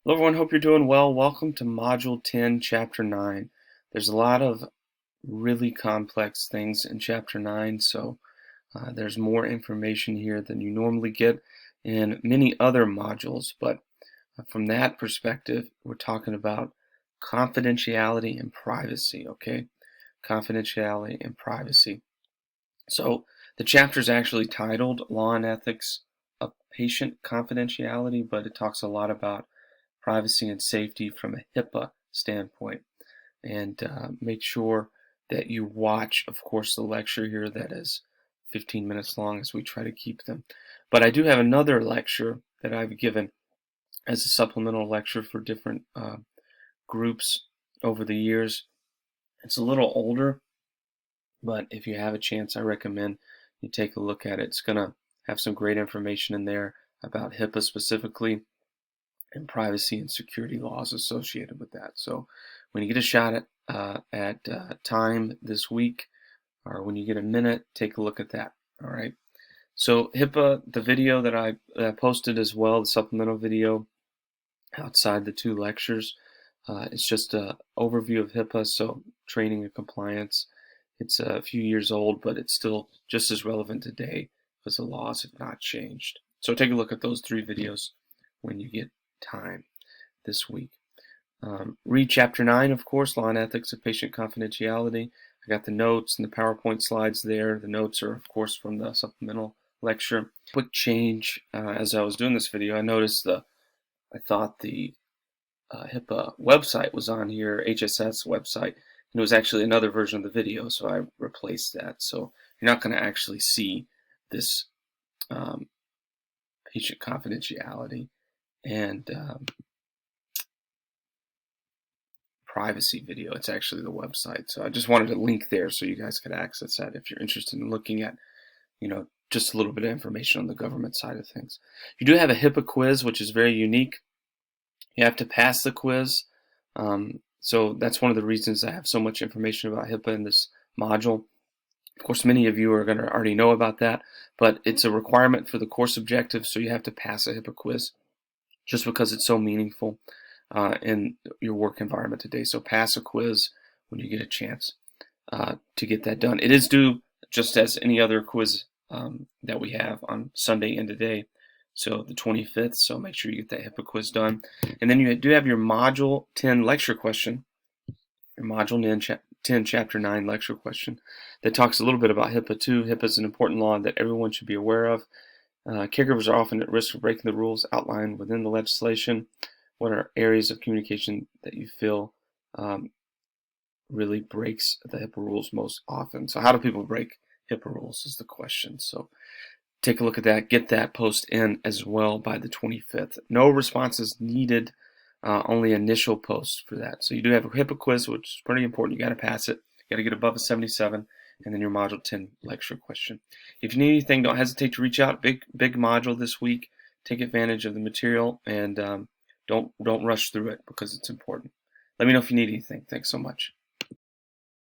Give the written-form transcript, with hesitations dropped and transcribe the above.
Hello everyone, hope you're doing well. Welcome to Module 10, Chapter 9. There's a lot of really complex things in Chapter 9, so there's more information here than you normally get in many other modules, but from that perspective, we're talking about confidentiality and privacy, okay? Confidentiality and privacy. So the chapter is actually titled Law and Ethics of Patient Confidentiality, but it talks a lot about privacy and safety from a HIPAA standpoint. And make sure that you watch, of course, the lecture here that is 15 minutes long as we try to keep them. But I do have another lecture that I've given as a supplemental lecture for different groups over the years. It's a little older, but if you have a chance, I recommend you take a look at it. It's going to have some great information in there about HIPAA specifically and privacy and security laws associated with that. So when you get a shot at time this week, or when you get a minute, take a look at that. All right. So HIPAA, the video that I posted as well, the supplemental video outside the two lectures, it's just an overview of HIPAA, so training and compliance. It's a few years old, but it's still just as relevant today because the laws have not changed. So take a look at those three videos when you get time this week. Read Chapter 9, of course, Law and Ethics of Patient Confidentiality. I got the notes and the PowerPoint slides there. The notes are, of course, from the supplemental lecture. Quick change, as I was doing this video, I noticed I thought the HIPAA website was on here, HSS website, and it was actually another version of the video, so I replaced that. So you're not going to actually see this patient confidentiality and privacy video. It's actually the website. So I just wanted to link there so you guys could access that if you're interested in looking at, just a little bit of information on the government side of things. You do have a HIPAA quiz, which is very unique. You have to pass the quiz. So that's one of the reasons I have so much information about HIPAA in this module. Of course, many of you are going to already know about that, but it's a requirement for the course objectives, so you have to pass a HIPAA quiz just because it's so meaningful in your work environment today. So pass a quiz when you get a chance to get that done. It is due just as any other quiz that we have on Sunday and today, so the 25th, so make sure you get that HIPAA quiz done. And then you do have your Module 10 lecture question, your Module 10 Chapter 9 lecture question that talks a little bit about HIPAA too. HIPAA is an important law that everyone should be aware of. Caregivers are often at risk of breaking the rules outlined within the legislation. What are areas of communication that you feel really breaks the HIPAA rules most often? So how do people break HIPAA rules is the question. So take a look at that. Get that post in as well by the 25th. No responses needed, only initial posts for that. So you do have a HIPAA quiz, which is pretty important. You got to pass it. You got to get above a 77, and then your Module 10 lecture question. If you need anything, don't hesitate to reach out. Big module this week. Take advantage of the material, and don't rush through it because it's important. Let me know if you need anything. Thanks so much.